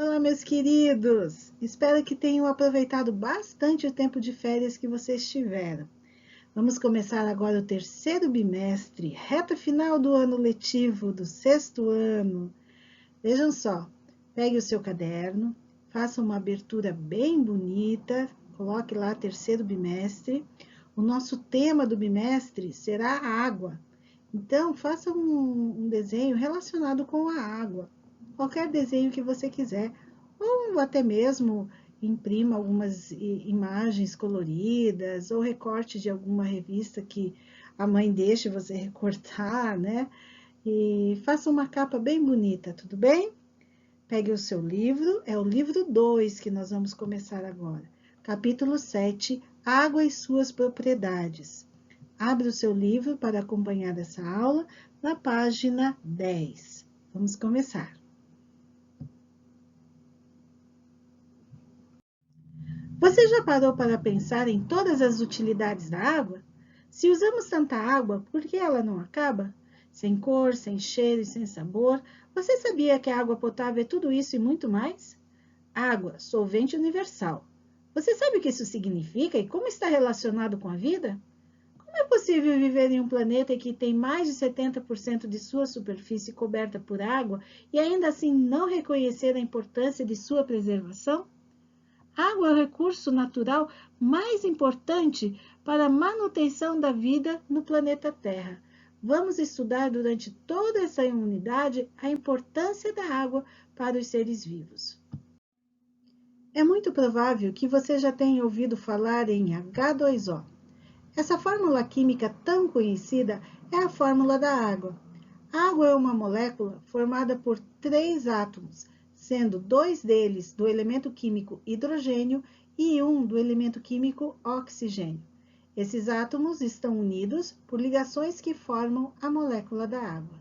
Olá, meus queridos! Espero que tenham aproveitado bastante o tempo de férias que vocês tiveram. Vamos começar agora o terceiro bimestre, reta final do ano letivo do sexto ano. Vejam só, pegue o seu caderno, faça uma abertura bem bonita, coloque lá terceiro bimestre. O nosso tema do bimestre será a água. Então, faça um desenho relacionado com a água. Qualquer desenho que você quiser, ou até mesmo imprima algumas imagens coloridas, ou recorte de alguma revista que a mãe deixe você recortar, né? E faça uma capa bem bonita, tudo bem? Pegue o seu livro, é o livro 2 que nós vamos começar agora. Capítulo 7, Água e suas propriedades. Abre o seu livro para acompanhar essa aula na página 10. Vamos começar. Você já parou para pensar em todas as utilidades da água? Se usamos tanta água, por que ela não acaba? Sem cor, sem cheiro e sem sabor, você sabia que a água potável é tudo isso e muito mais? Água, solvente universal. Você sabe o que isso significa e como está relacionado com a vida? Como é possível viver em um planeta que tem mais de 70% de sua superfície coberta por água e ainda assim não reconhecer a importância de sua preservação? A água é o recurso natural mais importante para a manutenção da vida no planeta Terra. Vamos estudar durante toda essa unidade a importância da água para os seres vivos. É muito provável que você já tenha ouvido falar em H2O. Essa fórmula química tão conhecida é a fórmula da água. A água é uma molécula formada por 3 átomos, sendo 2 deles do elemento químico hidrogênio e um do elemento químico oxigênio. Esses átomos estão unidos por ligações que formam a molécula da água.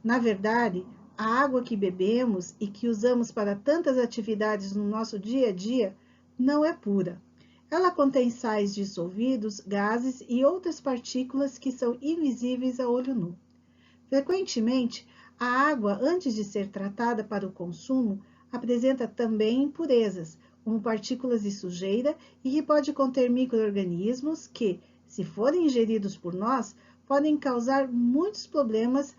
Na verdade, a água que bebemos e que usamos para tantas atividades no nosso dia a dia não é pura. Ela contém sais dissolvidos, gases e outras partículas que são invisíveis a olho nu. Frequentemente, a água, antes de ser tratada para o consumo, apresenta também impurezas, como partículas de sujeira e que pode conter micro-organismos que, se forem ingeridos por nós, podem causar muitos problemas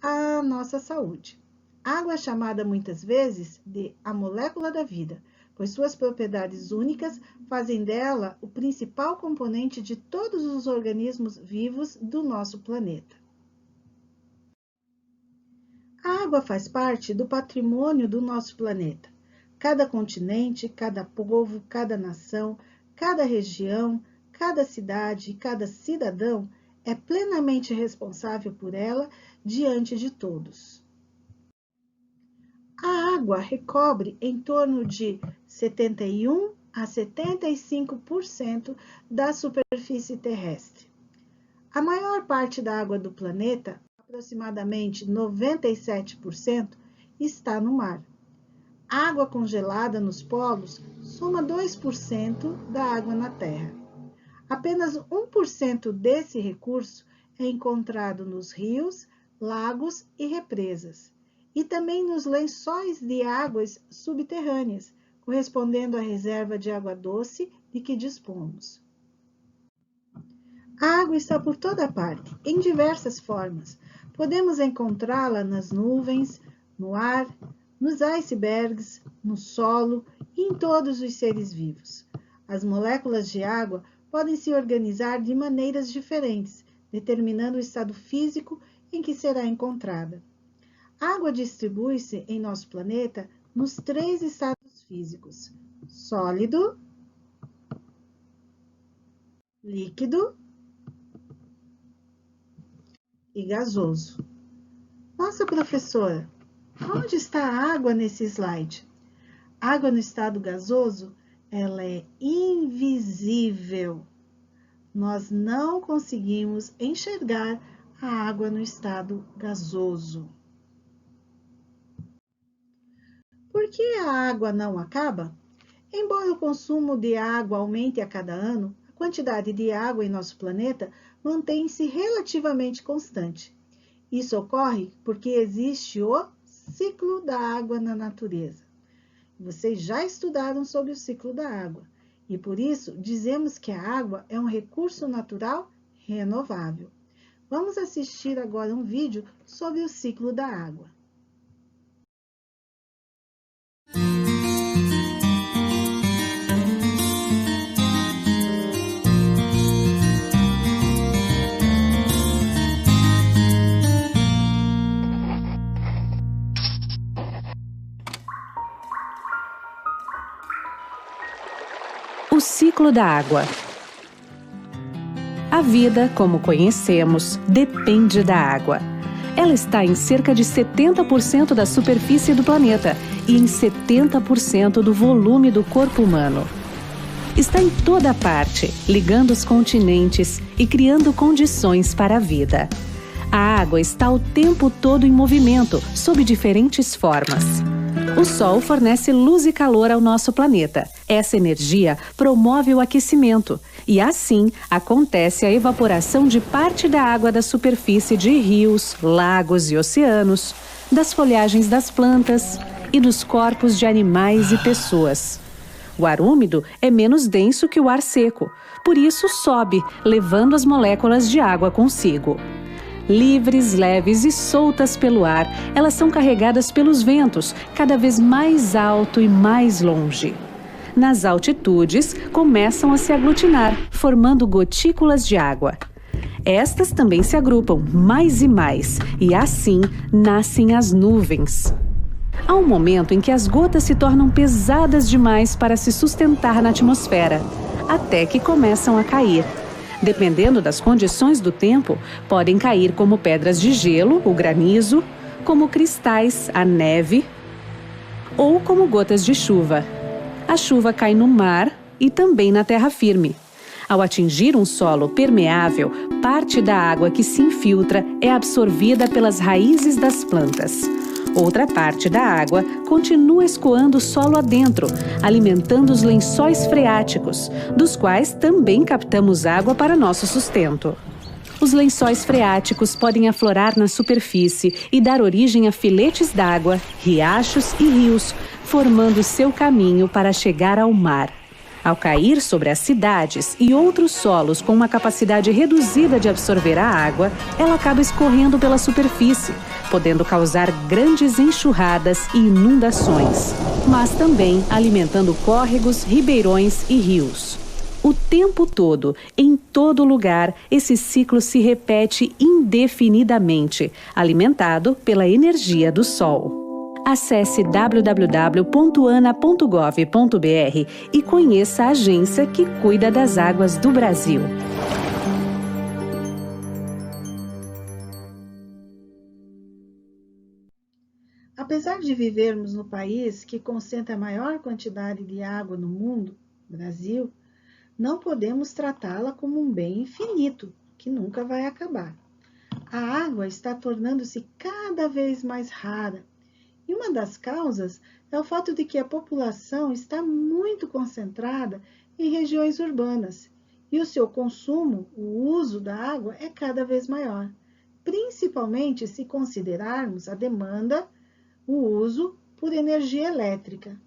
à nossa saúde. A água é chamada muitas vezes de a molécula da vida, pois suas propriedades únicas fazem dela o principal componente de todos os organismos vivos do nosso planeta. A água faz parte do patrimônio do nosso planeta. Cada continente, cada povo, cada nação, cada região, cada cidade e cada cidadão é plenamente responsável por ela diante de todos. A água recobre em torno de 71 a 75% da superfície terrestre. A maior parte da água do planeta, aproximadamente 97%, está no mar. A água congelada nos polos soma 2% da água na Terra. Apenas 1% desse recurso é encontrado nos rios, lagos e represas, e também nos lençóis de águas subterrâneas, correspondendo à reserva de água doce de que dispomos. A água está por toda parte, em diversas formas. Podemos encontrá-la nas nuvens, no ar, nos icebergs, no solo e em todos os seres vivos. As moléculas de água podem se organizar de maneiras diferentes, determinando o estado físico em que será encontrada. A água distribui-se em nosso planeta nos 3 estados físicos: sólido, líquido e gasoso. Nossa, professora, onde está a água nesse slide? Água no estado gasoso, ela é invisível. Nós não conseguimos enxergar a água no estado gasoso. Por que a água não acaba? Embora o consumo de água aumente a cada ano, a quantidade de água em nosso planeta mantém-se relativamente constante. Isso ocorre porque existe o ciclo da água na natureza. Vocês já estudaram sobre o ciclo da água e por isso dizemos que a água é um recurso natural renovável. Vamos assistir agora um vídeo sobre o ciclo da água. O ciclo da água. A vida, como conhecemos, depende da água. Ela está em cerca de 70% da superfície do planeta e em 70% do volume do corpo humano. Está em toda parte, ligando os continentes e criando condições para a vida. A água está o tempo todo em movimento, sob diferentes formas. O Sol fornece luz e calor ao nosso planeta. Essa energia promove o aquecimento e, assim, acontece a evaporação de parte da água da superfície de rios, lagos e oceanos, das folhagens das plantas e dos corpos de animais e pessoas. O ar úmido é menos denso que o ar seco, por isso sobe, levando as moléculas de água consigo. Livres, leves e soltas pelo ar, elas são carregadas pelos ventos, cada vez mais alto e mais longe. Nas altitudes, começam a se aglutinar, formando gotículas de água. Estas também se agrupam mais e mais, e assim nascem as nuvens. Há um momento em que as gotas se tornam pesadas demais para se sustentar na atmosfera, até que começam a cair. Dependendo das condições do tempo, podem cair como pedras de gelo, o granizo, como cristais, a neve, ou como gotas de chuva. A chuva cai no mar e também na terra firme. Ao atingir um solo permeável, parte da água que se infiltra é absorvida pelas raízes das plantas. Outra parte da água continua escoando o solo adentro, alimentando os lençóis freáticos, dos quais também captamos água para nosso sustento. Os lençóis freáticos podem aflorar na superfície e dar origem a filetes d'água, riachos e rios, formando seu caminho para chegar ao mar. Ao cair sobre as cidades e outros solos com uma capacidade reduzida de absorver a água, ela acaba escorrendo pela superfície, podendo causar grandes enxurradas e inundações, mas também alimentando córregos, ribeirões e rios. O tempo todo, em todo lugar, esse ciclo se repete indefinidamente, alimentado pela energia do Sol. Acesse www.ana.gov.br e conheça a agência que cuida das águas do Brasil. Apesar de vivermos no país que concentra a maior quantidade de água no mundo, Brasil, não podemos tratá-la como um bem infinito, que nunca vai acabar. A água está tornando-se cada vez mais rara. E uma das causas é o fato de que a população está muito concentrada em regiões urbanas e o seu consumo, o uso da água é cada vez maior, principalmente se considerarmos a demanda, o uso por energia elétrica.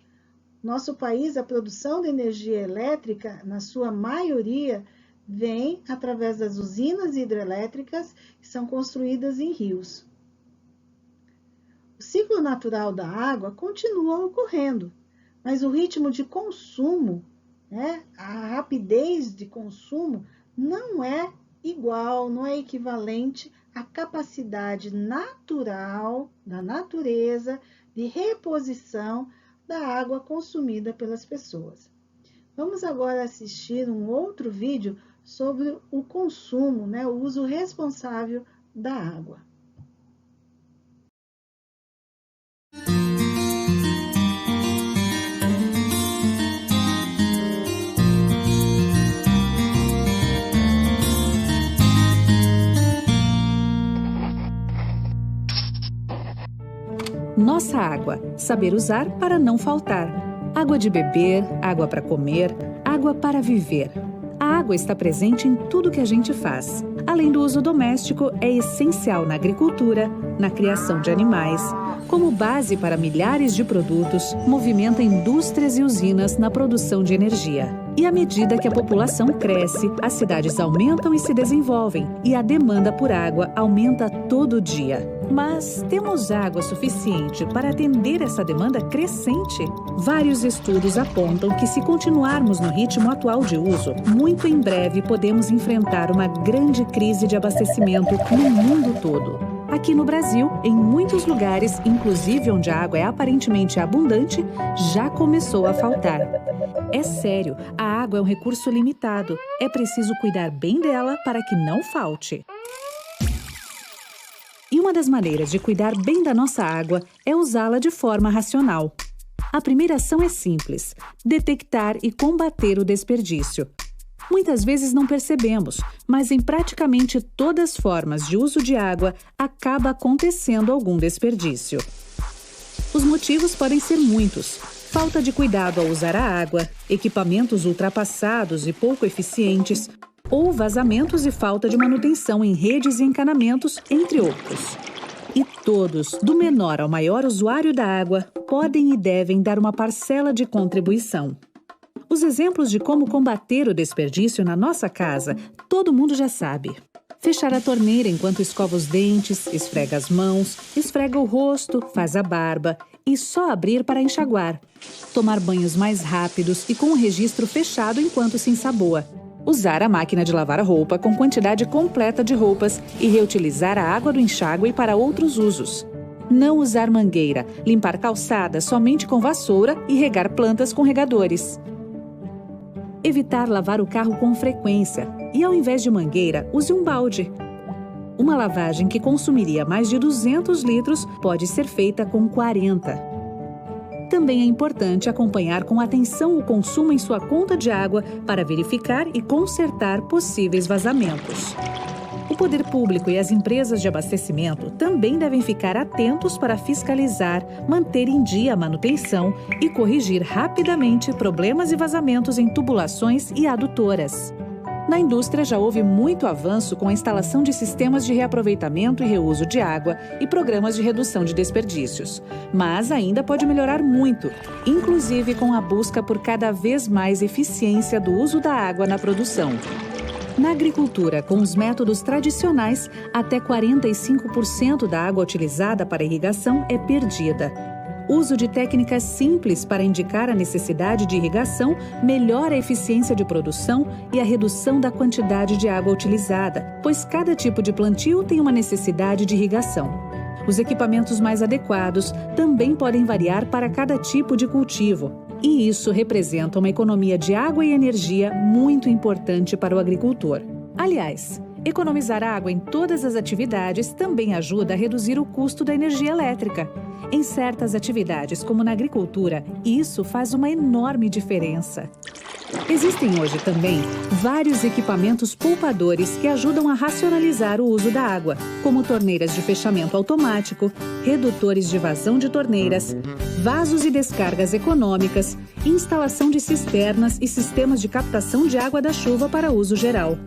Nosso país, a produção de energia elétrica, na sua maioria, vem através das usinas hidrelétricas que são construídas em rios. O ciclo natural da água continua ocorrendo, mas o ritmo de consumo, a rapidez de consumo, não é igual, não é equivalente à capacidade natural da natureza de reposição da água consumida pelas pessoas. Vamos agora assistir um outro vídeo sobre o consumo, o uso responsável da água. Nossa água, saber usar para não faltar. Água de beber, água para comer, água para viver. A água está presente em tudo que a gente faz. Além do uso doméstico, é essencial na agricultura, na criação de animais, como base para milhares de produtos, movimenta indústrias e usinas na produção de energia. E à medida que a população cresce, as cidades aumentam e se desenvolvem, e a demanda por água aumenta todo dia. Mas temos água suficiente para atender essa demanda crescente? Vários estudos apontam que, se continuarmos no ritmo atual de uso, muito em breve podemos enfrentar uma grande crise de abastecimento no mundo todo. Aqui no Brasil, em muitos lugares, inclusive onde a água é aparentemente abundante, já começou a faltar. É sério, a água é um recurso limitado. É preciso cuidar bem dela para que não falte. E uma das maneiras de cuidar bem da nossa água é usá-la de forma racional. A primeira ação é simples: detectar e combater o desperdício. Muitas vezes não percebemos, mas em praticamente todas as formas de uso de água acaba acontecendo algum desperdício. Os motivos podem ser muitos: falta de cuidado ao usar a água, equipamentos ultrapassados e pouco eficientes, ou vazamentos e falta de manutenção em redes e encanamentos, entre outros. E todos, do menor ao maior usuário da água, podem e devem dar uma parcela de contribuição. Os exemplos de como combater o desperdício na nossa casa, todo mundo já sabe. Fechar a torneira enquanto escova os dentes, esfrega as mãos, esfrega o rosto, faz a barba e só abrir para enxaguar. Tomar banhos mais rápidos e com o registro fechado enquanto se ensaboa. Usar a máquina de lavar roupa com quantidade completa de roupas e reutilizar a água do enxágue para outros usos. Não usar mangueira, limpar calçadas somente com vassoura e regar plantas com regadores. Evitar lavar o carro com frequência e, ao invés de mangueira, use um balde. Uma lavagem que consumiria mais de 200 litros pode ser feita com 40. Também é importante acompanhar com atenção o consumo em sua conta de água para verificar e consertar possíveis vazamentos. O poder público e as empresas de abastecimento também devem ficar atentos para fiscalizar, manter em dia a manutenção e corrigir rapidamente problemas e vazamentos em tubulações e adutoras. Na indústria já houve muito avanço com a instalação de sistemas de reaproveitamento e reuso de água e programas de redução de desperdícios. Mas ainda pode melhorar muito, inclusive com a busca por cada vez mais eficiência do uso da água na produção. Na agricultura, com os métodos tradicionais, até 45% da água utilizada para irrigação é perdida. Uso de técnicas simples para indicar a necessidade de irrigação melhora a eficiência de produção e a redução da quantidade de água utilizada, pois cada tipo de plantio tem uma necessidade de irrigação. Os equipamentos mais adequados também podem variar para cada tipo de cultivo, e isso representa uma economia de água e energia muito importante para o agricultor. Aliás, economizar água em todas as atividades também ajuda a reduzir o custo da energia elétrica. Em certas atividades, como na agricultura, isso faz uma enorme diferença. Existem hoje também vários equipamentos poupadores que ajudam a racionalizar o uso da água, como torneiras de fechamento automático, redutores de vazão de torneiras, vasos e descargas econômicas, instalação de cisternas e sistemas de captação de água da chuva para uso geral.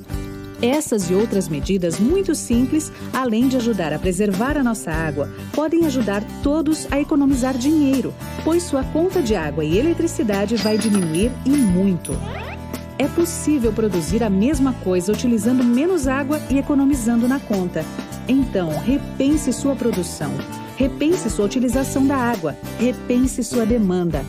Essas e outras medidas muito simples, além de ajudar a preservar a nossa água, podem ajudar todos a economizar dinheiro, pois sua conta de água e eletricidade vai diminuir e muito. É possível produzir a mesma coisa utilizando menos água e economizando na conta. Então, repense sua produção, repense sua utilização da água, repense sua demanda.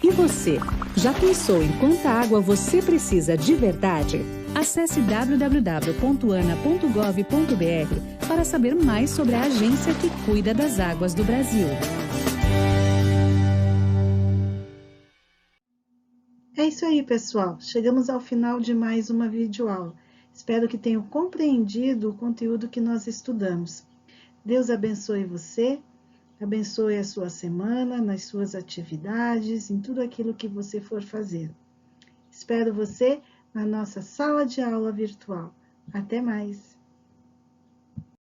E você, já pensou em quanta água você precisa de verdade? Acesse www.ana.gov.br para saber mais sobre a agência que cuida das águas do Brasil. É isso aí, pessoal. Chegamos ao final de mais uma videoaula. Espero que tenham compreendido o conteúdo que nós estudamos. Deus abençoe você, abençoe a sua semana, nas suas atividades, em tudo aquilo que você for fazer. Espero você na nossa sala de aula virtual. Até mais!